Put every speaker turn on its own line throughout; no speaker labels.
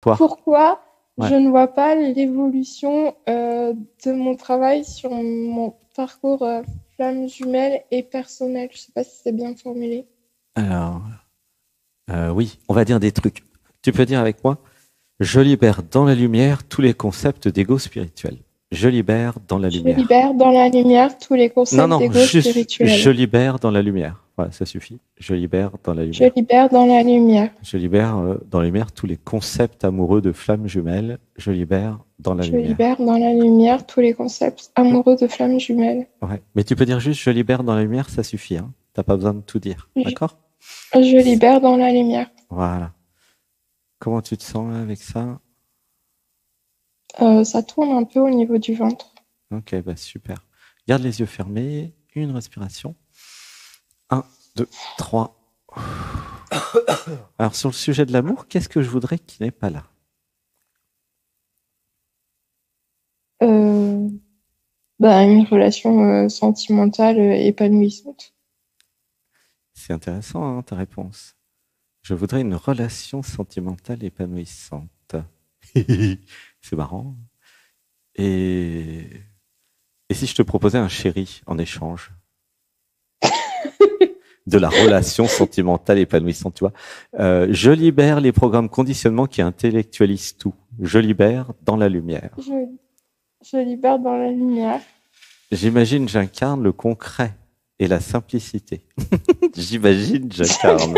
Toi.
Pourquoi
Ouais.
je ne vois pas l'évolution de mon travail sur mon parcours flamme jumelle et personnel? Je sais pas si c'est bien formulé.
Alors, oui, on va dire des trucs. Tu peux dire avec moi, je libère dans la lumière tous les concepts d'ego spirituel. Je libère dans la
Je
lumière.
libère dans la lumière tous les
Non,
concepts
non,
d'ego
juste je
spirituel.
libère dans la lumière. Voilà, ça suffit. Je libère dans la
Je
lumière.
libère dans la lumière.
Je libère dans la lumière tous les concepts amoureux de flammes jumelles. Je libère dans la
Je
lumière.
libère dans la lumière tous les concepts amoureux de flammes jumelles.
Ouais. Mais tu peux dire juste je libère dans la lumière, ça suffit. Hein. T'as pas besoin de tout dire.
Je,
D'accord?
je libère dans la lumière.
Voilà. Comment tu te sens là, avec ça?
Ça tourne un peu au niveau du ventre.
Ok, bah super. Garde les yeux fermés. Une respiration. Un, deux, trois. Alors sur le sujet de l'amour, qu'est-ce que je voudrais qui n'est pas là?
Euh, une relation sentimentale épanouissante.
C'est intéressant, hein, ta réponse. Je voudrais une relation sentimentale épanouissante. C'est marrant. Et... Et si je te proposais un chéri en échange de la relation sentimentale épanouissante, tu vois? Je libère les programmes conditionnements qui intellectualisent tout. Je libère dans la lumière.
Je libère dans la lumière.
J'imagine, j'incarne le concret et la simplicité. J'imagine, j'incarne.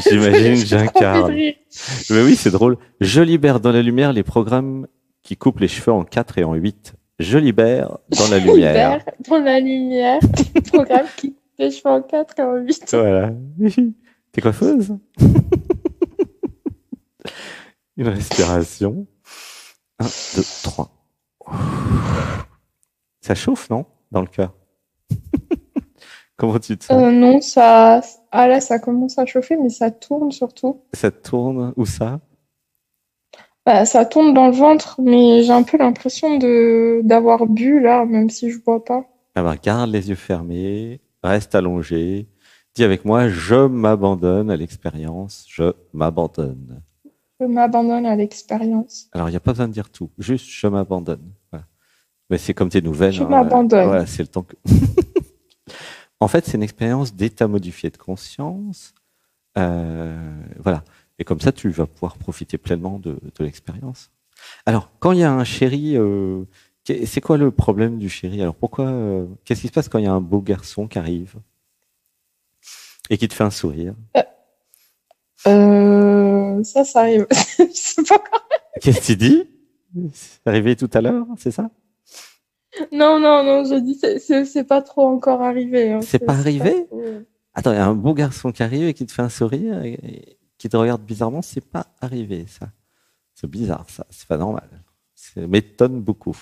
J'imagine, j'incarne. Mais oui, c'est drôle. Je libère dans la lumière les programmes qui coupent les cheveux en 4 et en 8. Je libère dans la
Je
lumière.
libère dans la lumière. Programme qui coupe les cheveux en 4 et en 8.
Voilà. T'es coiffeuse? Une respiration. 1, 2, 3. Ça chauffe, non? Dans le cœur. Comment tu te sens?
Non, ça. Ah là, ça commence à chauffer, mais ça tourne surtout.
Ça tourne? Où ça?
Bah, ça tourne dans le ventre, mais j'ai un peu l'impression d'avoir bu là, même si je bois pas.
Ah bah, garde les yeux fermés. Reste allongé. Dis avec moi, je m'abandonne à l'expérience. Je m'abandonne.
Je m'abandonne à l'expérience.
Alors, il n'y a pas besoin de dire tout. Juste, je m'abandonne. Voilà. Mais c'est comme tes nouvelles.
Je
Hein.
m'abandonne.
Voilà, c'est le temps que... En fait, c'est une expérience d'état modifié de conscience. Voilà. Et comme ça, tu vas pouvoir profiter pleinement de l'expérience. Alors, quand il y a un chéri, c'est quoi le problème du chéri? Alors, pourquoi, qu'est-ce qui se passe quand il y a un beau garçon qui arrive et qui te fait un sourire?
Ça arrive. Je sais pas.
Qu'est-ce que tu dis? C'est arrivé tout à l'heure, c'est ça?
Non, non, non, je dis, c'est pas trop encore arrivé. Hein.
C'est pas
C'est pas
arrivé?
trop...
Attends, il y a un beau garçon qui arrive et qui te fait un sourire et qui te regarde bizarrement, c'est pas arrivé, ça. C'est bizarre, ça. C'est pas normal. Ça m'étonne beaucoup.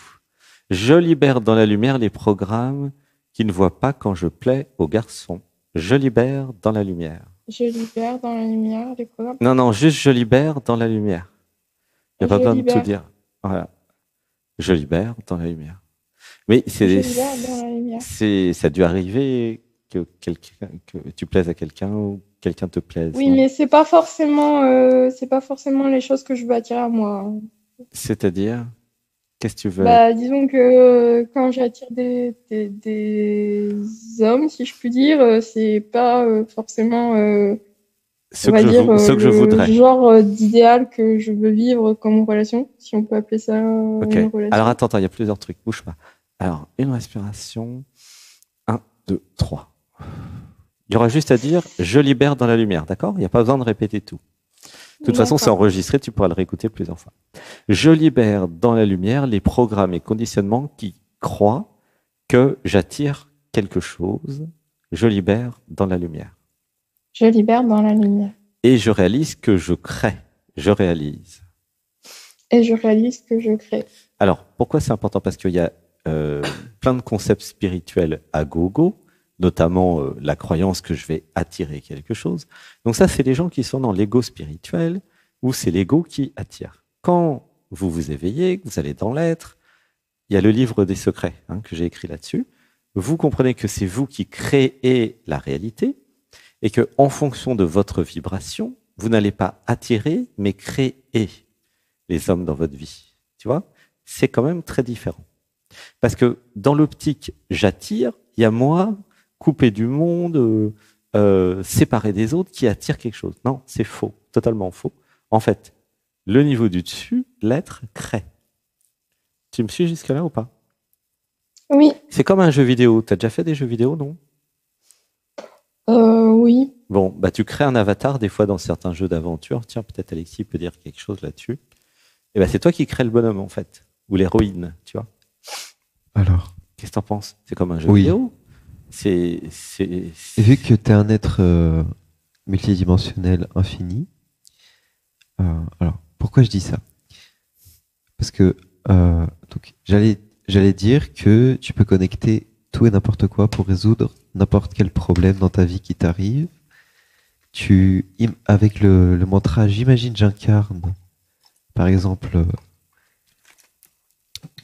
Je libère dans la lumière les programmes qui ne voient pas quand je plais aux garçons. Je libère dans la lumière.
Je libère dans la lumière les programmes.
Non, non, juste je libère dans la lumière. Il n'y a pas
Je
besoin de tout
libère.
dire. Voilà. Je libère dans la lumière. Mais
Je libère dans la lumière.
ça a dû arriver que tu plaises à quelqu'un ou quelqu'un te plaise.
Oui,
Non?
mais c'est pas forcément les choses que je veux attirer à moi. Hein.
C'est-à-dire, qu'est-ce que tu veux?
Bah, disons que quand j'attire des hommes, si je puis dire, c'est pas forcément,
Ce
on
que
va dire,
ce que je
le
voudrais.
genre d'idéal que je veux vivre comme relation, si on peut appeler ça
Ok.
une relation.
Alors attends, il y a plusieurs trucs. Bouge pas. Alors, une respiration. 1, 2, 3. Il y aura juste à dire je libère dans la lumière, d'accord? Il n'y a pas besoin de répéter tout. De toute façon, c'est enregistré, tu pourras le réécouter plusieurs fois. Je libère dans la lumière les programmes et conditionnements qui croient que j'attire quelque chose. Je libère dans la lumière.
Je libère dans la lumière.
Et je réalise que je crée. Je réalise.
Et je réalise que je crée.
Alors, pourquoi c'est important? Parce qu'il y a plein de concepts spirituels à gogo, notamment la croyance que je vais attirer quelque chose. Donc ça, c'est les gens qui sont dans l'ego spirituel, ou c'est l'ego qui attire. Quand vous vous éveillez, que vous allez dans l'être, il y a le livre des secrets que j'ai écrit là-dessus. Vous comprenez que c'est vous qui créez la réalité et que, en fonction de votre vibration, vous n'allez pas attirer, mais créer les hommes dans votre vie. Tu vois, c'est quand même très différent. Parce que dans l'optique j'attire, il y a moi, coupé du monde, séparé des autres, qui attire quelque chose. Non, c'est faux, totalement faux. En fait, le niveau du dessus, l'être crée. Tu me suis jusque-là ou pas?
Oui,
C'est comme un jeu vidéo. Tu as déjà fait des jeux vidéo, non?
oui.
Bon, bah tu crées un avatar des fois dans certains jeux d'aventure. Tiens, peut-être Alexis peut dire quelque chose là-dessus. Et ben c'est toi qui crée le bonhomme en fait, ou l'héroïne, tu vois.
Alors,
Qu'est-ce que t'en penses? C'est comme un jeu
oui.
vidéo.
Et vu que tu es un être multidimensionnel infini, alors, pourquoi je dis ça? Parce que donc, j'allais dire que tu peux connecter tout et n'importe quoi pour résoudre n'importe quel problème dans ta vie qui t'arrive. Avec le mantra j'imagine, j'incarne, par exemple,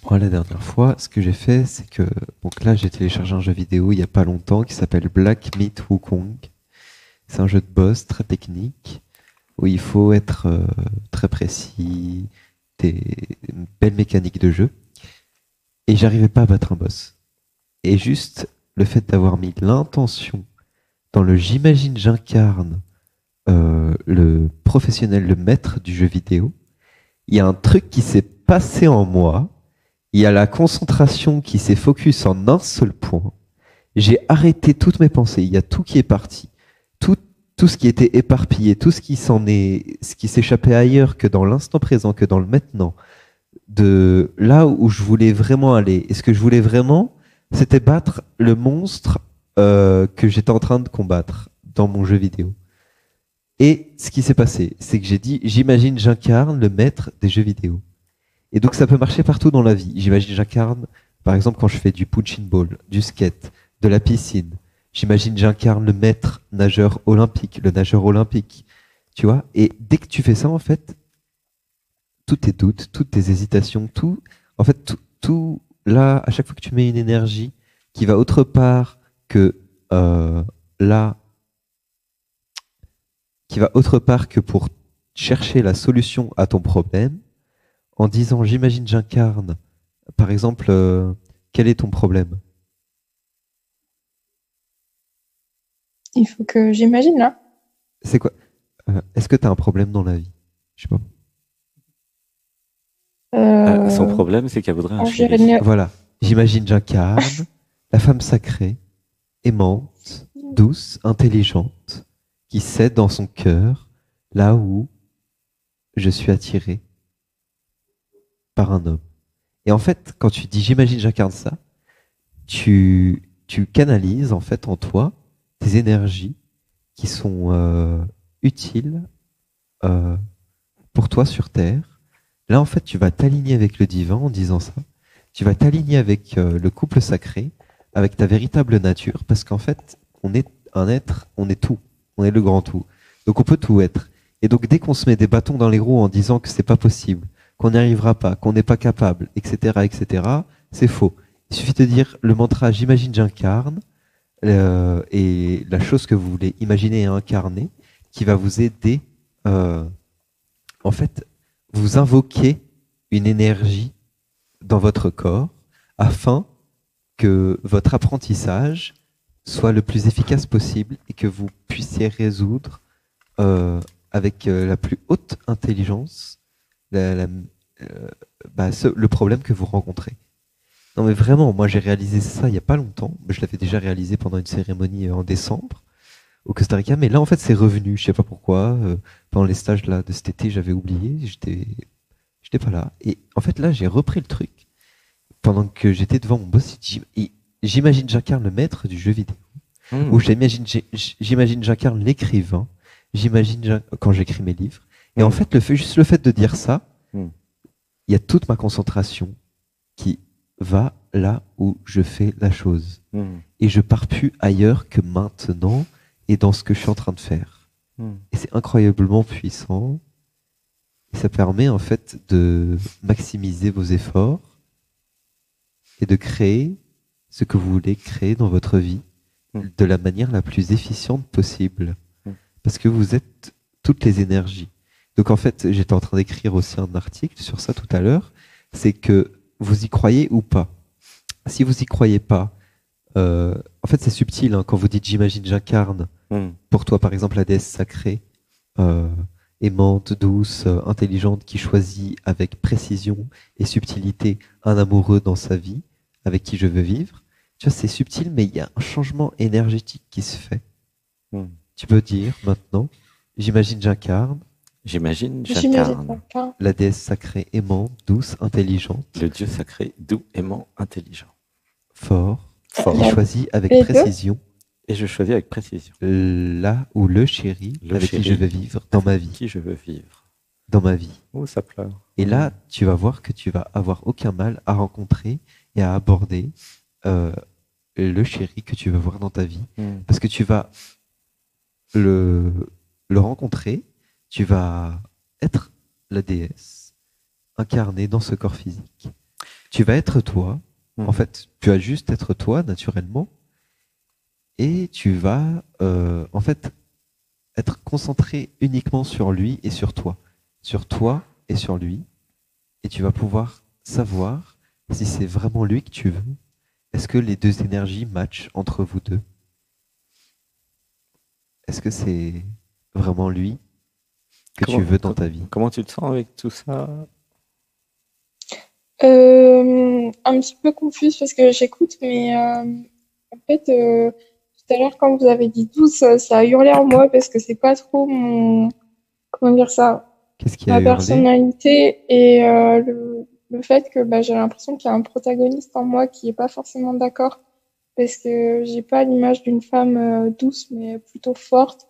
moi la dernière fois, ce que j'ai fait, c'est que donc là j'ai téléchargé un jeu vidéo il y a pas longtemps qui s'appelle Black Myth Wukong. C'est un jeu de boss très technique où il faut être très précis, une belle mécanique de jeu. Et j'arrivais pas à battre un boss. Et juste le fait d'avoir mis l'intention dans le j'imagine, j'incarne le professionnel, le maître du jeu vidéo, il y a un truc qui s'est passé en moi, il y a la concentration qui s'est focus en un seul point. J'ai arrêté toutes mes pensées, il y a tout qui est parti. Tout ce qui était éparpillé, tout ce qui s'échappait ailleurs que dans l'instant présent, que dans le maintenant, de là où je voulais vraiment aller. Et ce que je voulais vraiment, c'était battre le monstre que j'étais en train de combattre dans mon jeu vidéo. Et ce qui s'est passé, c'est que j'ai dit, j'imagine, j'incarne le maître des jeux vidéo. Et donc ça peut marcher partout dans la vie. J'imagine, j'incarne, par exemple, quand je fais du punching ball, du skate, de la piscine. J'imagine, j'incarne le maître nageur olympique, le nageur olympique. Tu vois? Et dès que tu fais ça, en fait, tous tes doutes, toutes tes hésitations, en fait, tout, là, à chaque fois que tu mets une énergie qui va autre part que là, qui va autre part que pour chercher la solution à ton problème, en disant j'imagine, j'incarne, par exemple, quel est ton problème?
Il faut que j'imagine là.
C'est quoi? Est-ce que tu as un problème dans la vie? Je sais pas.
son problème, c'est qu'elle voudrait un
en
chéri.
général-
Voilà. J'imagine, j'incarne la femme sacrée, aimante, douce, intelligente, qui sait dans son cœur là où je suis attiré par un homme. Et en fait, quand tu dis j'imagine, j'incarne ça, tu canalises en fait en toi tes énergies qui sont utiles pour toi sur Terre. Là, en fait, tu vas t'aligner avec le divin en disant ça. Tu vas t'aligner avec le couple sacré, avec ta véritable nature, parce qu'en fait, on est un être, on est tout, on est le grand tout. Donc on peut tout être. Et donc dès qu'on se met des bâtons dans les roues en disant que c'est pas possible, qu'on n'y arrivera pas, qu'on n'est pas capable, etc., etc., c'est faux. Il suffit de dire le mantra j'imagine, j'incarne, et la chose que vous voulez imaginer et incarner, qui va vous aider, en fait, vous invoquez une énergie dans votre corps afin que votre apprentissage soit le plus efficace possible et que vous puissiez résoudre avec la plus haute intelligence le problème que vous rencontrez. Non mais vraiment, moi j'ai réalisé ça il n'y a pas longtemps. Je l'avais déjà réalisé pendant une cérémonie en décembre au Costa Rica, mais là en fait c'est revenu, je sais pas pourquoi. Pendant les stages là de cet été, j'avais oublié, j'étais pas là. Et en fait là j'ai repris le truc pendant que j'étais devant mon boss. J'imagine j'incarne le maître du jeu vidéo. Ou j'imagine j'incarne l'écrivain. Quand j'écris mes livres. Et en fait juste le fait de dire ça, il y a toute ma concentration qui va là où je fais la chose. Et je pars plus ailleurs que maintenant et dans ce que je suis en train de faire. Et c'est incroyablement puissant. Et ça permet en fait de maximiser vos efforts et de créer ce que vous voulez créer dans votre vie de la manière la plus efficiente possible. Parce que vous êtes toutes les énergies. Donc en fait, j'étais en train d'écrire aussi un article sur ça tout à l'heure. C'est que vous y croyez ou pas. Si vous y croyez pas, en fait c'est subtil hein, quand vous dites j'imagine, j'incarne. Pour toi par exemple la déesse sacrée, aimante, douce, intelligente, qui choisit avec précision et subtilité un amoureux dans sa vie, avec qui je veux vivre. Tu vois, c'est subtil, mais il y a un changement énergétique qui se fait. Tu peux dire maintenant, j'imagine, j'incarne.
J'imagine, j'incarne
la déesse sacrée, aimante, douce, intelligente.
Le dieu sacré, doux, aimant, intelligent.
Fort. Qui choisit avec précision.
Et je choisis avec précision.
Là où le chéri, avec qui je veux vivre dans ma vie.
Qui je veux vivre.
Dans ma vie.
Oh, ça pleure.
Et là, tu vas voir que tu vas avoir aucun mal à rencontrer et à aborder le chéri que tu veux voir dans ta vie. Parce que tu vas le rencontrer, tu vas être la déesse incarnée dans ce corps physique. Tu vas être toi. En fait, tu vas juste être toi naturellement. Et tu vas en fait être concentré uniquement sur lui et sur toi. Sur toi et sur lui. Et tu vas pouvoir savoir si c'est vraiment lui que tu veux. Est-ce que les deux énergies matchent entre vous deux? Est-ce que c'est vraiment lui que tu veux dans ta vie?
Comment tu te sens avec tout ça?
Un petit peu confuse parce que j'écoute, mais en fait, tout à l'heure, quand vous avez dit douce, ça a hurlé en moi parce que c'est pas trop mon. Comment dire ça?
Qu'est-ce qui a
ma
hurlé?
Personnalité et le fait que j'ai l'impression qu'il y a un protagoniste en moi qui est pas forcément d'accord parce que j'ai pas l'image d'une femme douce, mais plutôt forte.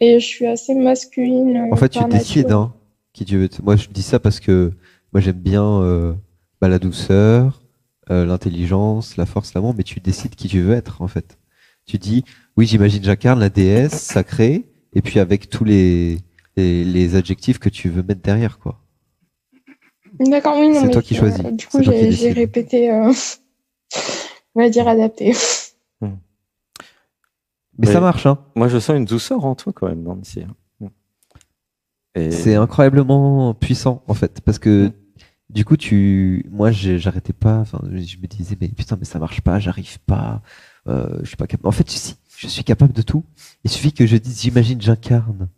Et je suis assez masculine.
En fait, tu décides hein, qui tu veux. Moi, je dis ça parce que moi, j'aime bien la douceur, l'intelligence, la force, l'amour, mais tu décides qui tu veux être, en fait. Tu dis, oui, j'imagine j'incarne la déesse sacrée, et puis avec tous les adjectifs que tu veux mettre derrière, quoi.
D'accord, oui, non,
c'est
mais
toi qui choisis.
Du coup, j'ai répété, on va dire adapté.
Mais ça marche, hein.
Moi, je sens une douceur en toi, quand même, Nancy. Et...
C'est incroyablement puissant, en fait, parce que du coup, moi, j'arrêtais pas. Enfin, je me disais, mais putain, mais ça marche pas, j'arrive pas. Je suis pas capable. En fait, si, je suis capable de tout. Il suffit que je dise, j'imagine, j'incarne.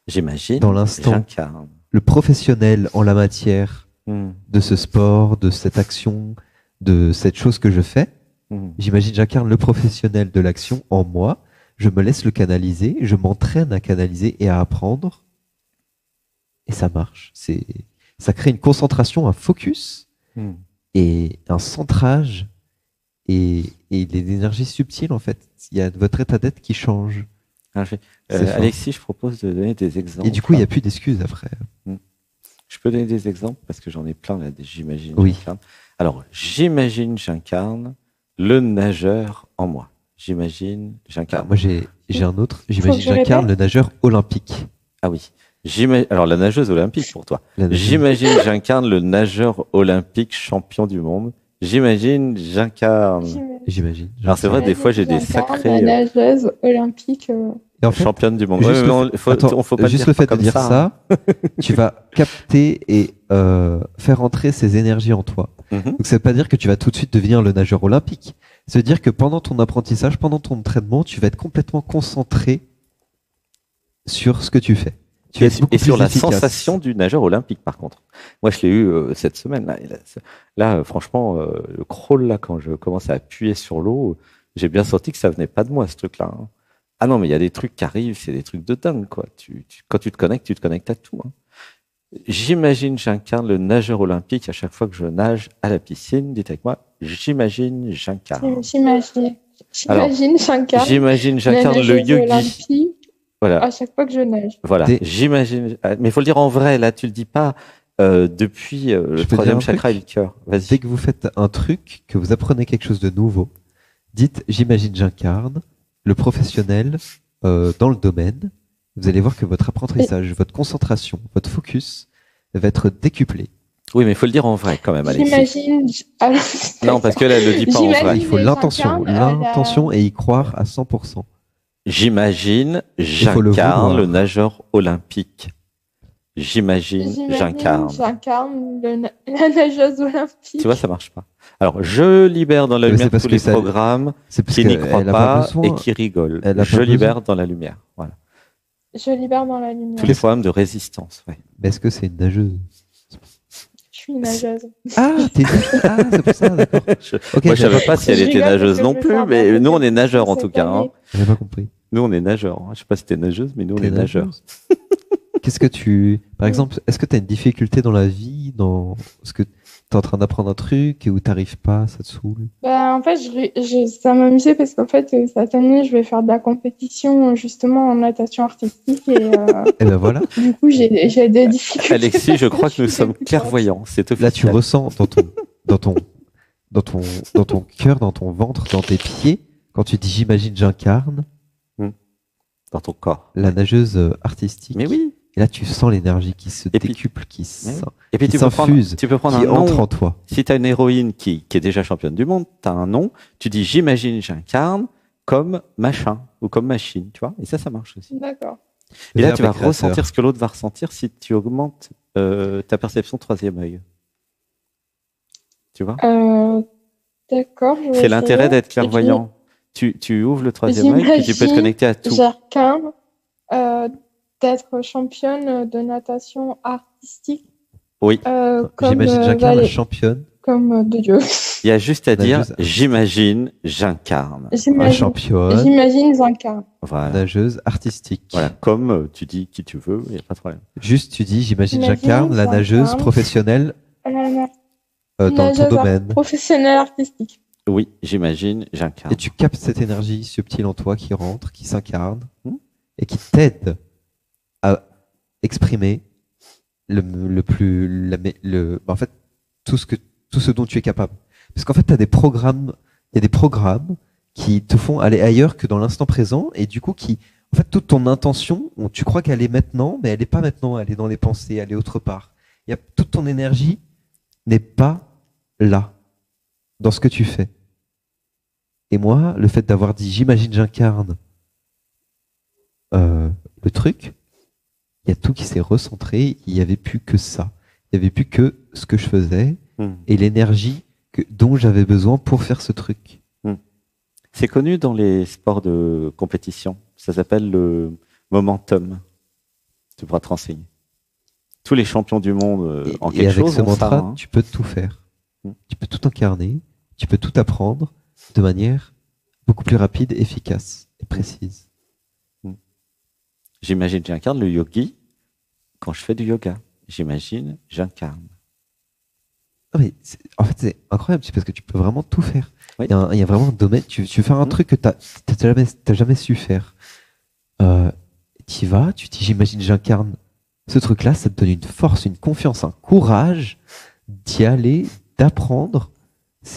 J'imagine.
Dans l'instant,
j'incarne.
Le professionnel en la matière de ce sport, de cette action, de cette chose que je fais. J'imagine, j'incarne le professionnel de l'action en moi. Je me laisse le canaliser, je m'entraîne à canaliser et à apprendre. Et ça marche. Ça crée une concentration, un focus et un centrage et des énergies subtiles, en fait. Il y a votre état d'être qui change.
Alexis, je propose de donner des exemples.
Et du coup, il n'y a plus d'excuses après.
Je peux donner des exemples parce que j'en ai plein là, j'imagine.
Oui.
J'incarne. Alors, j'imagine, j'incarne le nageur en moi. J'imagine, j'incarne.
Moi, j'ai un autre. J'imagine, j'incarne le nageur olympique.
Ah oui. Alors, la nageuse olympique pour toi. J'imagine, j'incarne le nageur olympique champion du monde. J'imagine, j'incarne.
J'imagine.
Alors, c'est vrai, des fois, j'ai des sacrés.
La nageuse olympique.
Et en fait,
championne du monde.
On faut pas juste le fait de dire ça, tu vas capter et faire entrer ces énergies en toi. Donc ça veut pas dire que tu vas tout de suite devenir le nageur olympique. Ça veut dire que pendant ton apprentissage, pendant ton entraînement, tu vas être complètement concentré sur ce que tu fais.
Et sur la sensation du nageur olympique, par contre. Moi, je l'ai eu cette semaine. Là, franchement, le crawl, là, quand je commence à appuyer sur l'eau, j'ai bien senti que ça venait pas de moi, ce truc-là. Hein. Ah non, mais il y a des trucs qui arrivent, c'est des trucs de dingue, quoi. Quand tu te connectes à tout. Hein. J'imagine, j'incarne le nageur olympique à chaque fois que je nage à la piscine. Dites avec moi, j'imagine, j'incarne.
J'imagine,
j'incarne le yogi. Voilà.
À chaque fois que je nage.
Voilà, j'imagine. Mais il faut le dire en vrai, là, tu le dis pas depuis le troisième chakra et le cœur. Vas-y.
Dès que vous faites un truc, que vous apprenez quelque chose de nouveau, dites j'imagine, j'incarne le professionnel dans le domaine. Vous allez voir que votre apprentissage, votre concentration, votre focus va être décuplé.
Oui, mais il faut le dire en vrai quand même, Alexis.
J'imagine.
Non, parce que là, elle le dit pas en vrai.
Il faut l'intention et y croire à 100%.
J'imagine,
faut le
j'incarne
vouloir.
le nageur olympique. J'imagine, j'incarne.
J'incarne la nageuse olympique.
Tu vois, ça marche pas. Alors, je libère dans la
Mais
lumière
c'est parce
tous
que
les
ça-
programmes
C'est parce
qui n'y
qu'elle
croient
a
pas
besoin.
et qui rigolent.
Elle a
Je
pas
libère dans la lumière. Voilà.
Je libère dans la lumière.
Tous les programmes de résistance. Ouais.
Mais est-ce que c'est une nageuse?
Je suis une nageuse.
Ah, t'es une nageuse. Ah, c'est pour ça, d'accord. Ok,
Moi, je savais pas si elle
Je
était
rigole
nageuse
parce que
non
je vais
plus,
faire
mais
ma
nous, on est
compétition
nageurs en
cette
tout cas. Hein.
année.
J'ai pas compris.
Nous, on est nageurs. Hein. Je sais pas si t'es nageuse, mais nous, on
T'es
est nageurs.
nageuse. Qu'est-ce que tu. Par exemple, est-ce que tu as une difficulté dans la vie, dans ce que tu es en train d'apprendre un truc et où t'arrives pas, ça te saoule?
Bah, en fait, ça m'amusait parce qu'en fait, cette année, je vais faire de la compétition justement en natation artistique et
Et ben voilà,
du coup, j'ai des difficultés.
Alexis, je crois que nous
suis
sommes
débutante.
clairvoyants. C'est
là tu
officiel.
ressens dans ton cœur, dans ton ventre, dans tes pieds, quand tu dis j'imagine j'incarne
Dans ton corps.
la nageuse artistique.
Mais oui.
Et là tu sens l'énergie qui se
Et puis-
décuple,
Oui.
qui
Et puis,
Qui
tu peux prendre,
s'infuse,
tu peux prendre un
entre
nom.
en toi.
Si tu as une héroïne qui est déjà championne du monde, tu as un nom, tu dis j'imagine, j'incarne comme machin ou comme machine, tu vois. Et ça marche aussi.
D'accord.
Et là,
Verbe
tu vas
créateur.
ressentir ce que l'autre va ressentir si tu augmentes ta perception troisième œil. Tu vois.
D'accord. je vais
C'est l'intérêt
essayer.
d'être clairvoyant. Tu ouvres le troisième œil, puis tu peux te
J'imagine-
connecter à tout.
J'incarne d'être championne de natation artistique
Oui.
comme
J'imagine j'incarne la
Valé-
championne,
comme de Dieu.
Il y a juste à dire
Nageuse.
j'imagine, j'incarne.
la
J'imagine,
championne,
j'imagine, j'incarne.
Voilà.
nageuse artistique.
Voilà. Comme tu dis qui tu veux, il n'y a pas de problème.
Juste tu dis j'imagine
J'imagine
j'incarne la nageuse
j'incarne.
professionnelle dans ton
Nageuse
domaine.
professionnelle artistique.
Oui, j'imagine, j'incarne.
Et tu captes cette énergie subtile en toi qui rentre, qui s'incarne,
Hmm.
et qui t'aide à exprimer le plus, en fait, tout ce dont tu es capable. Parce qu'en fait, il y a des programmes qui te font aller ailleurs que dans l'instant présent, et du coup, en fait, toute ton intention, tu crois qu'elle est maintenant, mais elle n'est pas maintenant, elle est dans les pensées, elle est autre part. Toute ton énergie n'est pas là, dans ce que tu fais. Et moi, le fait d'avoir dit j'imagine j'incarne le truc, il y a tout qui s'est recentré, il n'y avait plus que ça. Il n'y avait plus que ce que je faisais et l'énergie dont j'avais besoin pour faire ce truc.
C'est connu dans les sports de compétition. Ça s'appelle le momentum. Tu pourras te renseigner. Tous les champions du monde en
Et
quelque
avec
chose
ce
ont
mantra,
ça. Hein.
tu peux tout faire.
Mm.
Tu peux tout incarner, tu peux tout apprendre de manière beaucoup plus rapide, efficace et précise.
J'imagine, j'incarne le yogi quand je fais du yoga. J'imagine, j'incarne.
Non, mais en fait, c'est incroyable, c'est parce que tu peux vraiment tout faire.
Oui.
Il y a vraiment un domaine, tu veux faire un
Mm.
truc que t'as jamais su faire. Tu y vas, tu dis j'imagine j'incarne ce truc-là, ça te donne une force, une confiance, un courage d'y aller, d'apprendre.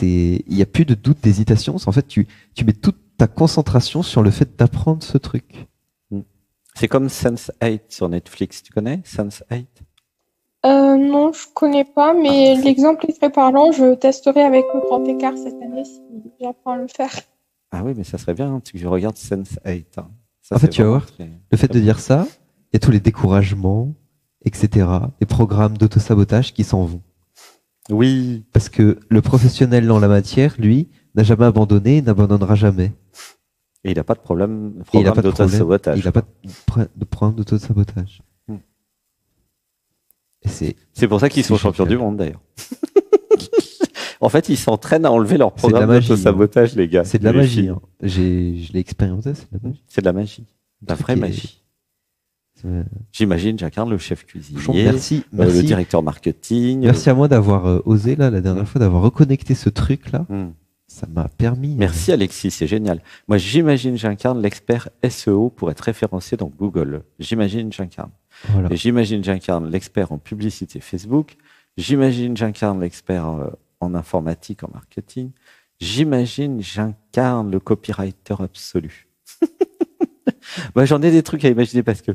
Il n'y a plus de doute, d'hésitation. En fait, tu mets toute ta concentration sur le fait d'apprendre ce truc.
C'est comme Sense8 sur Netflix. Tu connais Sense8?
Non, je connais pas, mais l'exemple est très parlant. Je testerai avec le grand écart cette année si j'apprends à le faire.
Ah oui, mais ça serait bien que je regarde Sense8. Hein. Ça,
En fait,
c'est
tu vas
vraiment
voir.
très-
Le fait de dire ça, il y a tous les découragements, etc., les programmes d'autosabotage qui s'en vont.
Oui,
Parce que le professionnel dans la matière, lui, n'a jamais abandonné et n'abandonnera jamais.
et il n'a pas de problème,
Et il n'a pas de problème.
d'auto-sabotage.
Il n'a pas de problème d'autosabotage.
Hmm.
Et
C'est pour ça qu'ils sont
C'est
champions
génial.
du monde, d'ailleurs. En fait, ils s'entraînent à enlever leur
C'est de la
programme
magie,
d'auto-sabotage, les gars.
c'est de la
Les
magie.
filles.
Hein. Je l'ai expérimenté, c'est de la magie.
C'est de la magie. De la
truc
vraie
est-
magie.
C'est-
J'imagine, j'incarne le chef cuisinier,
Merci,
le
merci,
directeur marketing.
merci à moi d'avoir osé là la dernière fois, d'avoir reconnecté ce truc là.
Hmm.
Ça m'a permis.
Merci Alexis, c'est génial. Moi, j'imagine, j'incarne l'expert SEO pour être référencé dans Google. J'imagine, j'incarne.
Voilà.
Et j'imagine, j'incarne l'expert en publicité Facebook. J'imagine, j'incarne l'expert en informatique, en marketing. J'imagine, j'incarne le copywriter absolu. Moi, j'en ai des trucs à imaginer parce que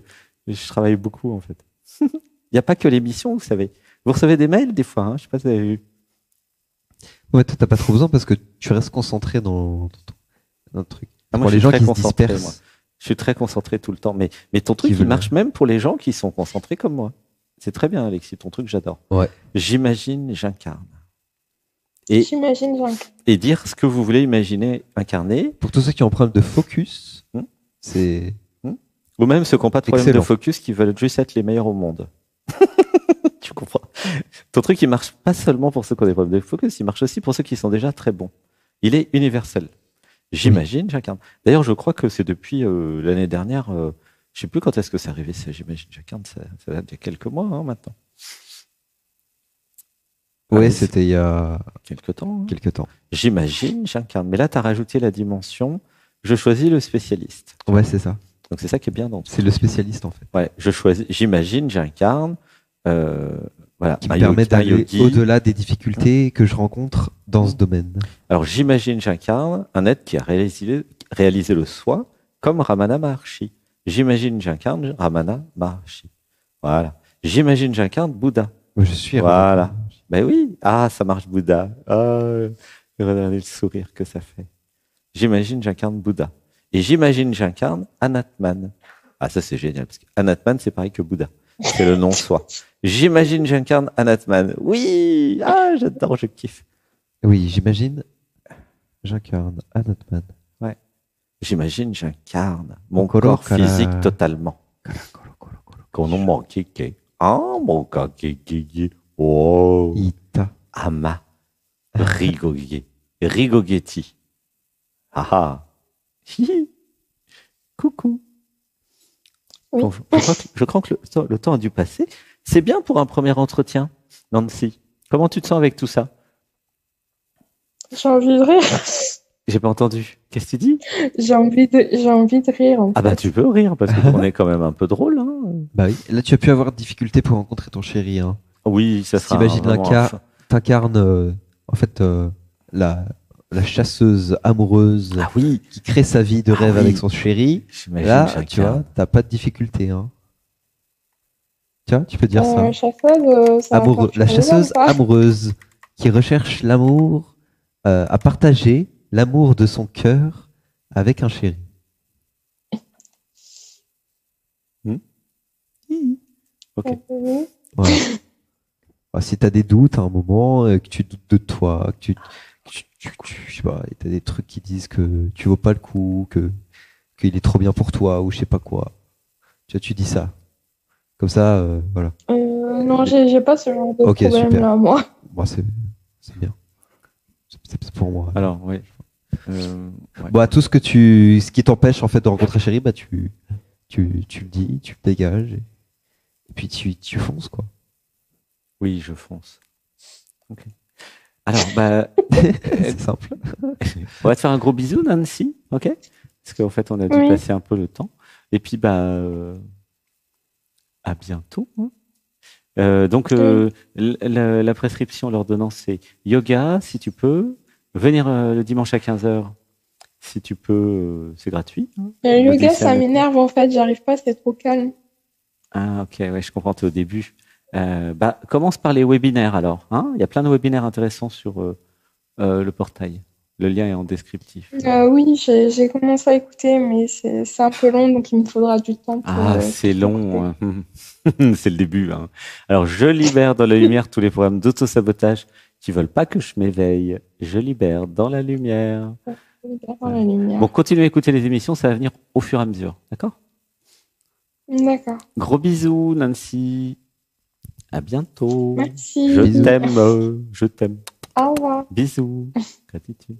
je travaille beaucoup, en fait. Il n'y a pas que l'émission, vous savez. Vous recevez des mails, des fois, hein, je sais pas si vous avez vu.
Ouais, toi t'as pas trop besoin parce que tu restes concentré dans le truc.
Ah, moi,
Pour
je
les
suis
gens
très
qui se
concentré,
dispersent.
Je suis très concentré tout le temps. Mais ton truc,
Qui veut
il marche même pour les gens qui sont concentrés comme moi. C'est très bien, Alexis. Ton truc, j'adore.
Ouais.
J'imagine, j'incarne. Et,
J'imagine,
et dire ce que vous voulez imaginer incarner.
Pour tous ceux qui ont un problème de focus,
Hmm.
c'est
Ou même ceux qui n'ont pas de problème
Excellent.
de focus, qui veulent juste être les meilleurs au monde. Tu comprends? Ton truc, il marche pas seulement pour ceux qui ont des problèmes de focus, il marche aussi pour ceux qui sont déjà très bons. Il est universel. J'imagine, j'incarne. D'ailleurs, je crois que c'est depuis l'année dernière, je sais plus quand est-ce que c'est arrivé, j'imagine, j'incarne, ça date de quelques mois maintenant.
Ouais,
Ah,
c'était il y a
quelques temps. Hein.
quelques temps.
J'imagine, j'incarne. Mais là, tu as rajouté la dimension, je choisis le spécialiste.
Ouais, c'est ça.
Donc c'est ça qui est bien dans
C'est le spécialiste en fait.
Ouais, je choisis, j'imagine, j'incarne. Voilà,
Qui me permet d'aller au-delà des difficultés que je rencontre dans ce domaine.
Alors j'imagine, j'incarne un être qui a réalisé le soi comme Ramana Maharshi. J'imagine, j'incarne Ramana Maharshi. Voilà. J'imagine, j'incarne Bouddha.
Je suis
Voilà. Ben oui. Ah, ça marche Bouddha. Ah, regardez le sourire que ça fait. J'imagine, j'incarne Bouddha. Et j'imagine, j'incarne Anatman. Ah, ça c'est génial parce que Anatman c'est pareil que Bouddha. C'est le nom soi. J'imagine, j'incarne Anatman. Oui. Ah, j'adore, je kiffe.
Oui, j'imagine, j'incarne Anatman.
Ouais. J'imagine, j'incarne mon
Kokoro
corps
kara-
physique totalement. Kono mo kike. Ah, mo ka kike. Oh.
Ita.
Ama. Rigoge. Rigogeti. Ah Hi. Coucou.
Oui.
Bon, je crois que le temps a dû passer. C'est bien pour un premier entretien, Nancy. Comment tu te sens avec tout ça?
J'ai envie de rire.
J'ai pas entendu. Qu'est-ce que tu dis?
J'ai envie de rire. En
Ah bah
fait.
tu peux rire parce qu'on est quand même un peu drôle. Hein.
Bah oui, là tu as pu avoir de difficultés pour rencontrer ton chéri. Hein.
Oui, ça sera
T'imagines un
vraiment
cas, t'incarnes en fait la chasseuse amoureuse
Ah oui,
qui crée sa vie de
Ah
rêve
oui.
avec son chéri.
j'imagine
Là,
chacun.
tu vois, t'as pas de difficulté. Hein. Tiens, tu peux dire ça.
Chasseuse, ça va
Amoureux,
pas
la
trop
chasseuse
bien, quoi.
amoureuse qui recherche l'amour, à partager l'amour de son cœur avec un chéri.
Ok.
Oui.
Voilà. Ah, si tu as des doutes à un moment, que tu doutes de toi, je sais pas, tu as des trucs qui disent que tu vaux pas le coup, qu'il est trop bien pour toi ou je sais pas quoi. Tu vois, tu dis ça. Comme ça, voilà.
Non, j'ai pas ce genre de
Ok,
problème
super.
là, moi.
Moi, c'est bien. C'est pour moi.
Alors, oui. Ouais.
Bah, tout ce qui t'empêche en fait de rencontrer un chéri, bah tu le dis, tu le dégages et puis tu fonces quoi.
Oui, je fonce. Ok. Alors, bah,
C'est simple.
on va te faire un gros bisou, Nancy, ok? Parce qu'en fait, on a dû
Oui.
passer un peu le temps. Et puis, bah, à bientôt. Hein. Donc, la prescription, l'ordonnance, c'est yoga, si tu peux. Venir le dimanche à 15h, si tu peux, c'est gratuit. Hein.
Le yoga,
Bouddhiste,
ça m'énerve en fait, j'arrive pas, c'est trop calme.
Ah, ok, ouais, je comprends, t'es au début. Bah, commence par les webinaires alors. Hein. Il y a plein de webinaires intéressants sur le portail. Le lien est en descriptif.
Oui, j'ai commencé à écouter, mais c'est un peu long, donc il me faudra du temps pour.
Ah, c'est
pour
long.
écouter.
Hein. C'est le début. Hein. Alors, je libère dans la lumière tous les programmes d'auto-sabotage qui veulent pas que je m'éveille. Je libère dans la lumière.
Dans la lumière.
Bon, continuez à écouter les émissions, ça va venir au fur et à mesure. D'accord?
D'accord.
Gros bisous, Nancy. À bientôt.
Merci.
Je
Bisous.
t'aime. Je t'aime.
Au revoir.
Bisous. Gratitude.